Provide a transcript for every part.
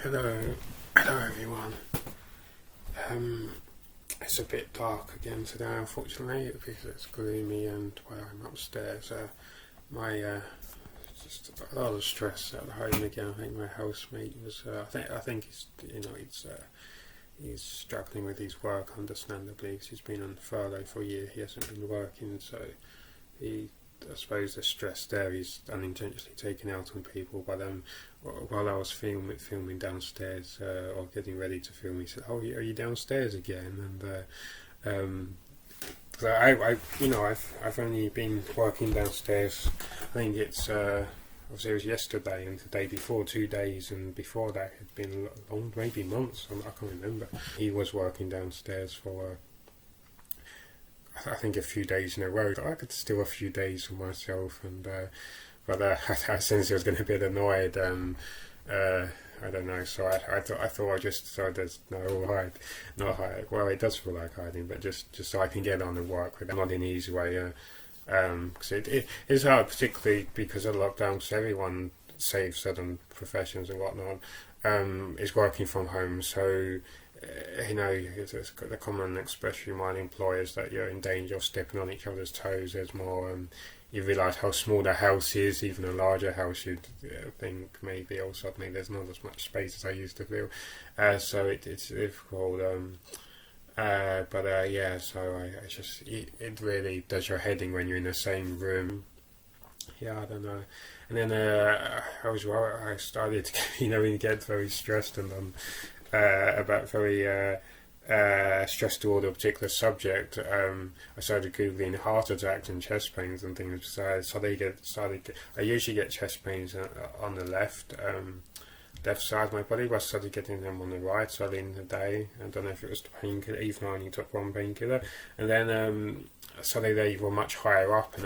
Hello everyone. It's a bit dark again today, unfortunately, because it's gloomy and while I'm upstairs, just a lot of stress at home again. I think my housemate was, I think he's struggling with his work, understandably, because he's been on furlough for a year. He hasn't been working, so I suppose the stress there is unintentionally taken out on people. But while I was filming downstairs or getting ready to film, he said, "Oh, are you downstairs again?" And so I've only been working downstairs. I think it's obviously it was yesterday and the day before, 2 days, and before that it had been long, maybe months. I can't remember. He was working downstairs for. I think a few days in a row. I could steal a few days for myself, but I sensed he was going to be a bit annoyed. I don't know. So I thought I just decided not hide. Well, it does feel like hiding, but just so I can get on and work with it, not in an easy way. Because it is hard, particularly because of lockdown. Because everyone, save certain professions and whatnot, is working from home. So. It's the common expression among employers that you're in danger of stepping on each other's toes. There's more, you realise how small the house is. Even a larger house, you'd think maybe all of a sudden there's not as much space as I used to feel. So it's difficult. So I just, it really does your head in when you're in the same room. Yeah, I don't know. And then I started to get very stressed and about very stressed toward a particular subject. I started googling heart attacks and chest pains and things. So I usually get chest pains on the left side of my body, but I started getting them on the right side in the day. I don't know if it was the painkiller, even though I only took one painkiller. And then suddenly they were much higher up, and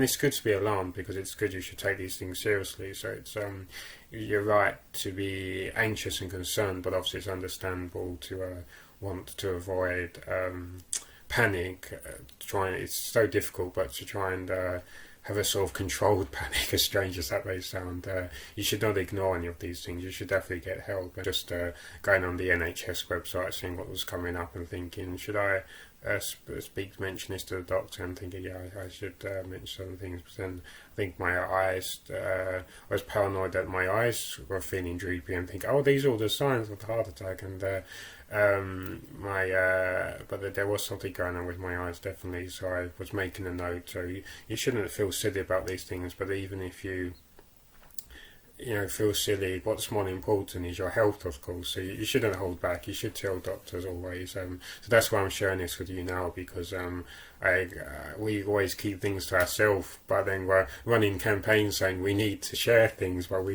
it's good to be alarmed because it's good. You should take these things seriously. So it's you're right to be anxious and concerned, but obviously it's understandable to want to avoid panic. It's so difficult, but to try and have a sort of controlled panic, as strange as that may sound. You should not ignore any of these things. You should definitely get help. Just going on the NHS website, seeing what was coming up and thinking, should I mention this to the doctor? And thinking, yeah, I should mention some things. But then I think my eyes, I was paranoid that my eyes were feeling droopy and think, oh, these are all the signs of a heart attack. And but there was something going on with my eyes, definitely. So I was making a note. So you shouldn't feel silly about these things. But even if you feel silly, what's more important is your health, of course. So you shouldn't hold back. You should tell doctors always. So that's why I'm sharing this with you now, because we always keep things to ourselves, but then we're running campaigns saying we need to share things. But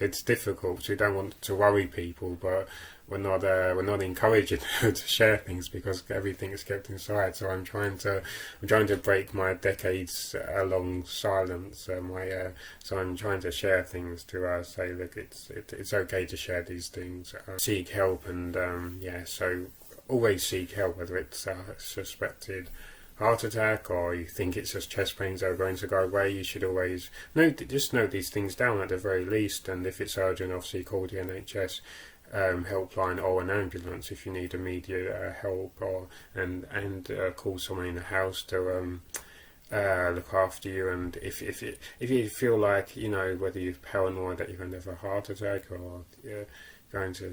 it's difficult. We don't want to worry people, but we're not encouraging to share things because everything is kept inside. So I'm trying to break my decades long silence. So I'm trying to share things to say, look, it's okay to share these things. Seek help, and so always seek help, whether it's a suspected heart attack or you think it's just chest pains that are going to go away. You should always note these things down at the very least, and if it's urgent, obviously call the NHS helpline or an ambulance if you need immediate help, and call someone in the house to look after you. And if you feel like whether you're paranoid that you're going to have a heart attack or going to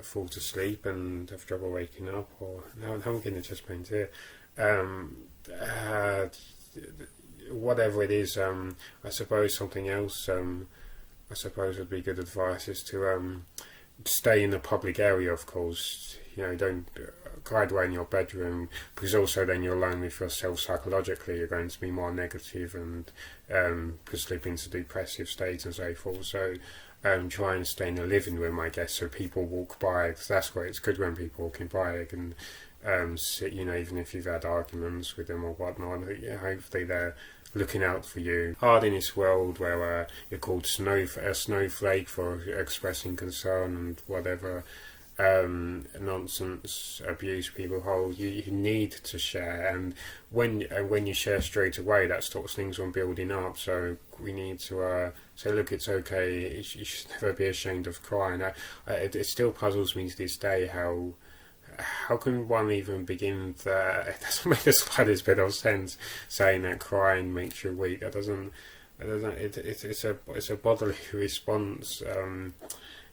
fall to sleep and have trouble waking up, or I'm getting chest pains here, whatever it is, I suppose something else I suppose would be good advice is to stay in a public area, of course. Don't hide away in your bedroom, because also then you're alone with yourself psychologically. You're going to be more negative and could slip into depressive states and so forth. So try and stay in a living room, I guess, so people walk by, because that's where it's good when people walking by. They can sit, even if you've had arguments with them or whatnot, hopefully they're looking out for you. Hard in this world where you're called a snowflake for expressing concern and whatever. nonsense abuse people hold, you need to share, and when you share straight away, that stops things from building up. So we need to say, look, it's okay. You should never be ashamed of crying. It still puzzles me to this day how can one even begin that? It doesn't make the slightest bit of sense saying that crying makes you weak. That doesn't. It's a bodily response.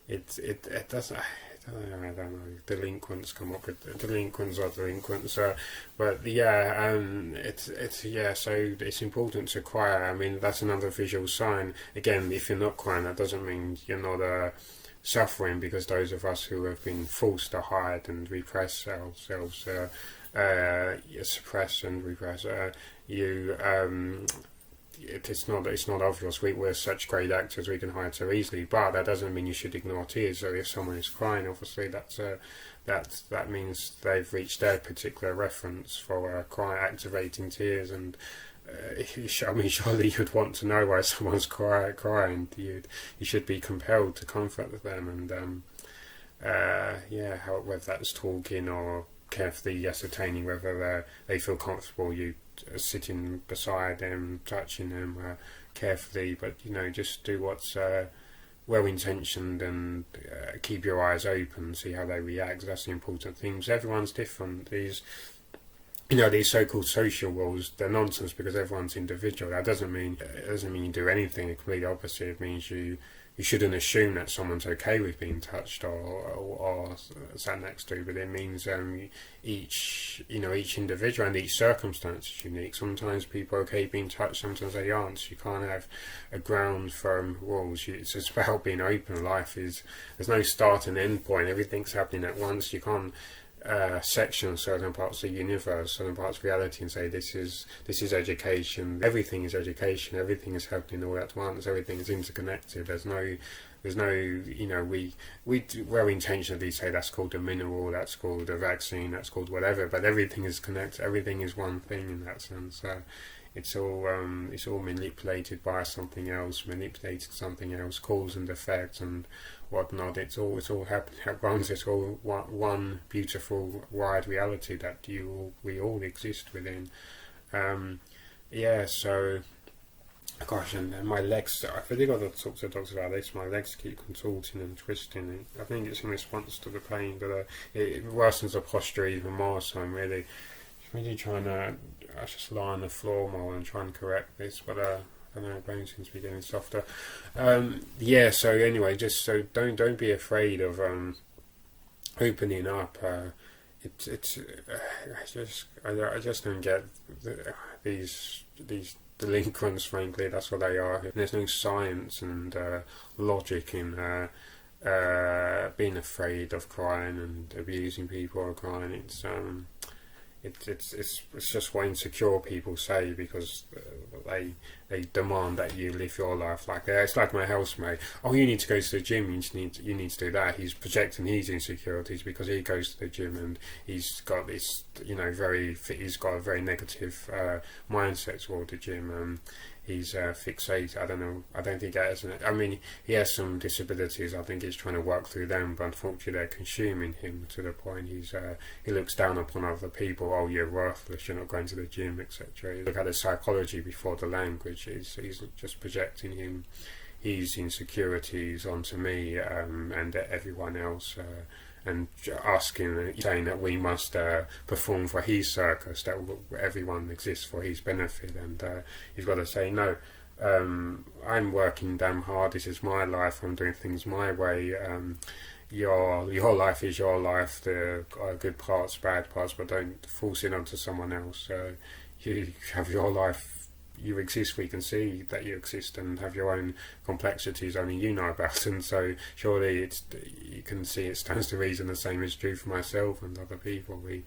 It doesn't. I don't know. Delinquents come up with delinquents or delinquents, but yeah, So it's important to cry. I mean, that's another visual sign. Again, if you're not crying, that doesn't mean you're not suffering, because those of us who have been forced to hide and repress ourselves, suppress and repress, it's not obvious. We're such great actors, we can hide so easily, but that doesn't mean you should ignore tears. So if someone is crying, obviously that means they've reached their particular reference for activating tears. And surely you'd want to know why someone's crying. You should be compelled to comfort them, and whether that's talking or carefully ascertaining whether they feel comfortable, you sitting beside them, touching them carefully, but just do what's well intentioned, and keep your eyes open, see how they react. That's the important thing. Everyone's different. These so-called social rules, they're nonsense, because everyone's individual. That doesn't mean you do anything. The complete opposite. It means you shouldn't assume that someone's okay with being touched or sat next to, but it means each individual and each circumstance is unique. Sometimes people are okay being touched, sometimes they aren't. So you can't have a ground firm rules. It's just about being open. There's no start and end point. Everything's happening at once. You can't section certain parts of the universe, certain parts of reality, and say this is education. Everything is education. Everything is happening all at once. Everything is interconnected. There's no we very intentionally say that's called a mineral, that's called a vaccine, that's called whatever, but everything is connected. Everything is one thing in that sense. It's all manipulated by something else, cause and effect and whatnot. It's all happening at once. It's all one beautiful, wide reality that we all exist within. So, gosh, and my legs. I really got to talk to the doctor about this. My legs keep contorting and twisting. I think it's in response to the pain, but it worsens the posture even more. So I'm really trying to. I just lie on the floor more and try and correct this, but I don't know, bone seems to be getting softer. So anyway, just so don't be afraid of opening up. I just don't get these delinquents, frankly. That's what they are. There's no science and logic in being afraid of crying and abusing people or crying. It's just what insecure people say, because they demand that you live your life like that. It's like my housemate. Oh, you need to go to the gym. You need to do that. He's projecting his insecurities because he goes to the gym and he's got this, he's got a very negative mindset toward the gym. He's fixated. I don't know. I don't think he has. I mean, he has some disabilities. I think he's trying to work through them, but unfortunately, they're consuming him to the point he looks down upon other people. Oh, you're worthless. You're not going to the gym, etc. Look at the psychology before the language. He's just projecting his insecurities onto me and everyone else. And saying that we must perform for his circus, that everyone exists for his benefit, and you've got to say, no, I'm working damn hard, this is my life, I'm doing things my way, your life is your life, there are good parts, bad parts, but don't force it onto someone else. You have your life. You exist, we can see that you exist and have your own complexities only you know about, and so surely you can see it stands to reason the same is true for myself and other people. We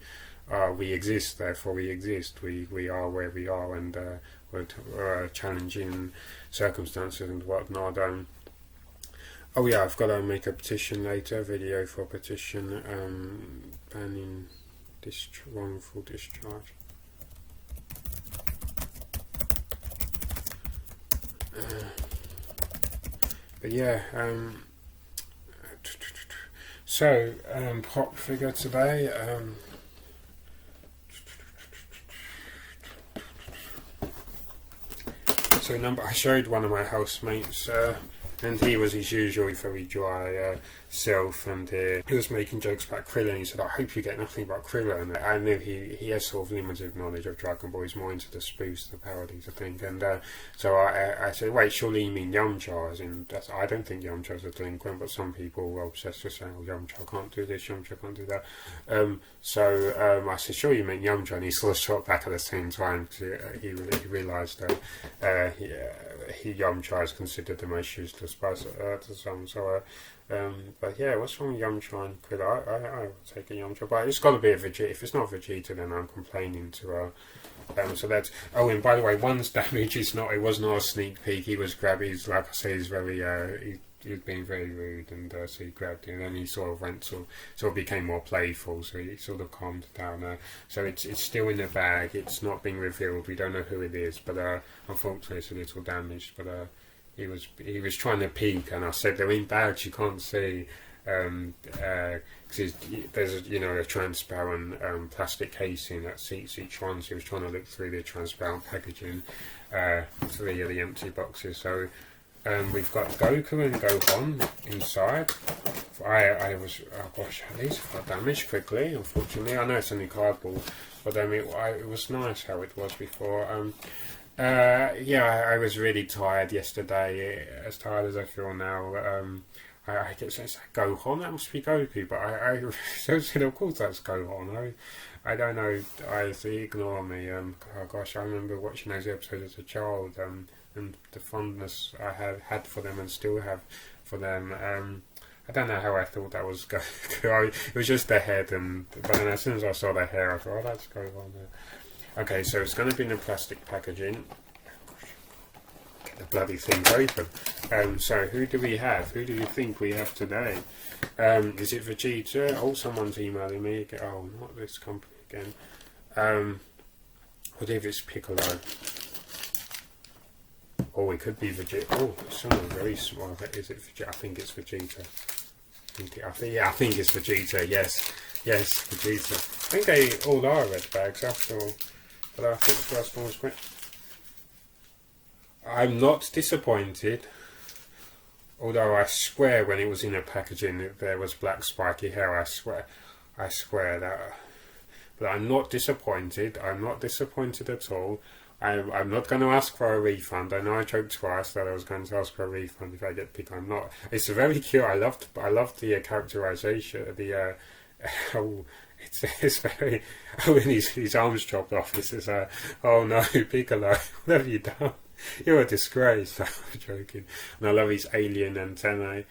exist, therefore we exist. We are where we are, and we're challenging circumstances and whatnot. I've got to make a petition later, video for a petition banning wrongful discharge. So, pop figure today. So I showed one of my housemates, and he was his usual very dry self, and he was making jokes about Krillin, and he said, I hope you get nothing but Krillin. And I knew he has sort of limited knowledge of Dragon Ball. He's more into the spoofs, the parodies, I think. And so I said, wait, surely you mean Yamcha? And I don't think Yamcha's a delinquent, but some people were obsessed with saying, oh, Yamcha can't do this, Yamcha can't do that. So I said, sure you mean Yamcha? And he sort of shot back at the same time, because he realised that Yamcha is considered the most useless person to some. So, but yeah, what's wrong with Yamcha and Krillin? I would take a Yamcha, but it's got to be a Vegeta. If it's not Vegeta, then I'm complaining to so that's. Oh, and by the way, one's damage is not. It was not a sneak peek. He was grabbing. He's, like I say, he's very. He was being very rude, and so he grabbed him, and then he sort of went sort of became more playful. So he sort of calmed down. So it's still in the bag. It's not being revealed. We don't know who it is, but unfortunately, it's a little damaged. But he was trying to peek, and I said they're in bags. You can't see. Cause there's a transparent plastic casing that seats each one, so he was trying to look through the transparent packaging through the empty boxes. So we've got Goku and Gohan inside. These got damaged quickly, unfortunately. I know it's only cardboard, but it was nice how it was before. I was really tired yesterday, as tired as I feel now. I guess it's Gohan, that must be Goku, but I said, of course that's Gohan. I don't know, they ignore me. I remember watching those episodes as a child, and the fondness I had for them and still have for them. I don't know how I thought that was Goku. It was just the head, but then as soon as I saw the hair, I thought, oh, that's Gohan. Okay, so it's going to be in a plastic packaging. The bloody thing's open. So who do we have? Who do you think we have today? Is it Vegeta? Oh, someone's emailing me again. Oh, not this company again. What if it's Piccolo? Oh, it could be Vegeta. Oh, someone very small. Is it Vegeta? I think it's Vegeta. I think it's Vegeta. Yes, Vegeta. I think they all are red bags after all. But I think the first one was great. I'm not disappointed, although I swear when it was in a packaging there was black spiky hair. I swear that. But I'm not disappointed. I'm not disappointed at all. I'm not going to ask for a refund. I know I joked twice that I was going to ask for a refund if I get picked. I'm not. It's very cute. I loved the characterization. It's very. Oh, and his arms chopped off. This is oh no, Piccolo, what have you done? You're a disgrace. I'm joking. And I love his alien antennas.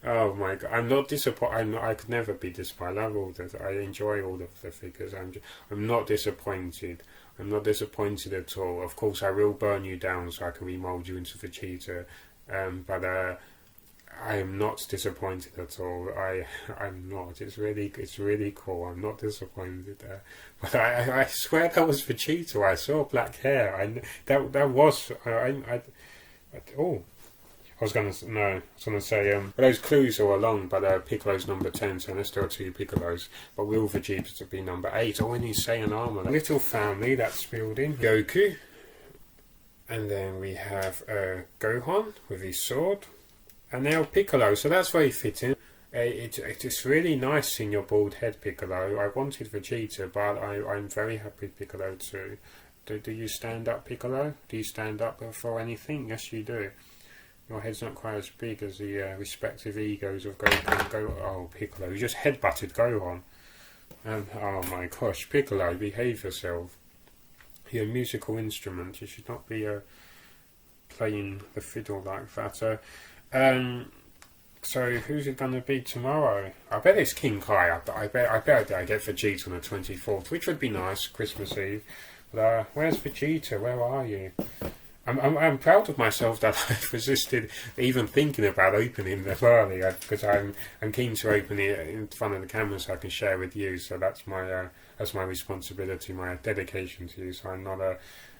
Oh my god! I'm not disappointed. I could never be disappointed. I love all this. I enjoy all of the figures. I'm not disappointed. I'm not disappointed at all. Of course, I will burn you down so I can remold you into Vegeta. But I am not disappointed at all. I'm not. It's really cool. I'm not disappointed. But I swear that was Vegeta. I saw black hair. I was going to say, those clues are along, but Piccolo's number 10, so there's still 2 Piccolos. But will Vegeta to be number 8? Oh, and he's Saiyan armor. Little family that's building. Goku. And then we have Gohan with his sword. And now Piccolo, so that's very fitting. It's really nice seeing your bald head, Piccolo. I wanted Vegeta, but I'm very happy with Piccolo too. Do you stand up, Piccolo? Do you stand up for anything? Yes, you do. Your head's not quite as big as the respective egos of Goku and Gohan. Oh, Piccolo, you just headbutted Gohan. Oh my gosh, Piccolo, behave yourself. You're a musical instrument. You should not be playing the fiddle like that. So who's it going to be tomorrow? I bet it's King Kai. I bet I get Vegeta on the 24th, which would be nice, Christmas Eve. But where's Vegeta? Where are you? I'm proud of myself that I've resisted even thinking about opening them early, because I'm keen to open it in front of the camera so I can share with you. So that's my responsibility, my dedication to you. So I'm not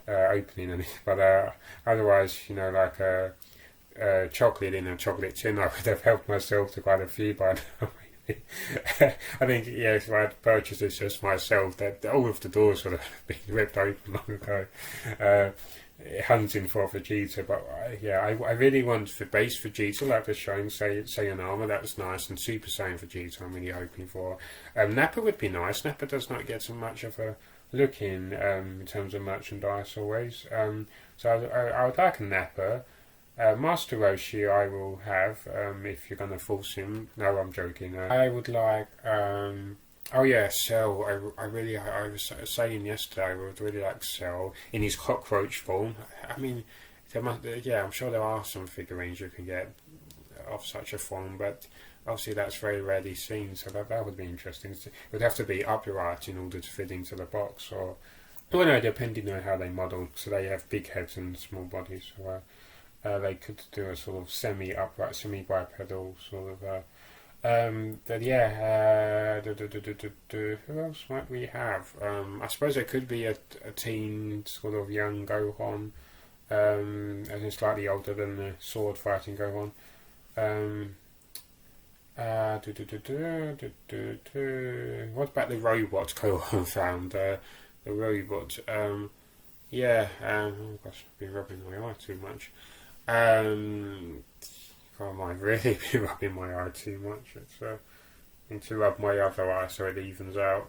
opening any, but otherwise, chocolate in a chocolate tin, I would have helped myself to quite a few by now. I think, yeah, if I had purchased this just myself, that all of the doors would have been ripped open long ago. Hunting for Vegeta, but I really want the base Vegeta, like they're showing, say an armor, that was nice, and Super Saiyan Vegeta I'm really hoping for. Nappa would be nice. Nappa does not get so much of a look in terms of merchandise always, so I would like a Nappa. Master Roshi I will have, if you're going to force him. No, I'm joking. I would like, oh yeah, Cell. I was saying yesterday, I would really like Cell in his cockroach form. I mean, I'm sure there are some figurines you can get of such a form, but obviously that's very rarely seen, so that would be interesting. It would have to be upright in order to fit into the box, or, well, no, depending on how they model. So they have big heads and small bodies, so they could do a sort of semi-upright, semi-bipedal sort of. But yeah, who else might we have? I suppose there could be a teen sort of young Gohan, as in slightly older than the sword fighting Gohan. What about the robot Gohan found? The robot. Oh gosh, I've been rubbing my eye too much. I might really be rubbing my eye too much. It's need to rub my other eye so it evens out.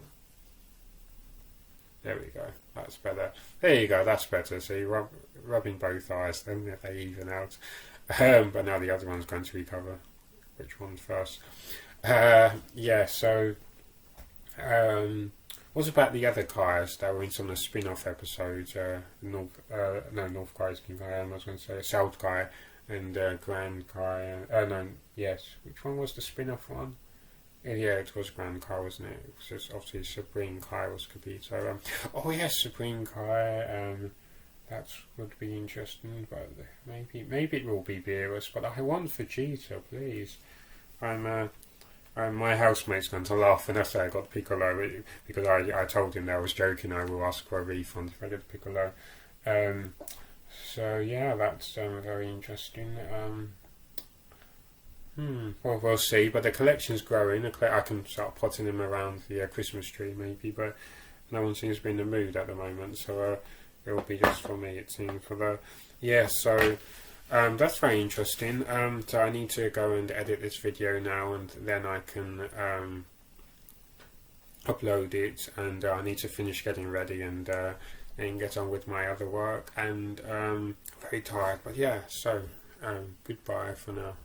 There we go. That's better. There you go. That's better. So you're rubbing both eyes, then they even out. But now the other one's going to recover. Which one first? So what about the other Kai's that were in some of the spin-off episodes? North Kai's King Kai, I was going to say South Kai and Grand Kai. Which one was the spin-off one? Yeah, it was Grand Kai, wasn't it? It was just obviously Supreme Kai was Kibito. Supreme Kai. That would be interesting, but maybe it will be Beerus. But I want Vegeta, please. My housemate's going to laugh when I say I got Piccolo, because I told him that I was joking. I will ask for a refund if I get Piccolo. So yeah, that's very interesting. Well, we'll see. But the collection's growing. I can start potting them around the Christmas tree maybe, but no one seems to be in the mood at the moment. So it will be just for me, it seems. So that's very interesting. So I need to go and edit this video now, and then I can upload it, and I need to finish getting ready and get on with my other work, and very tired, but yeah, so goodbye for now.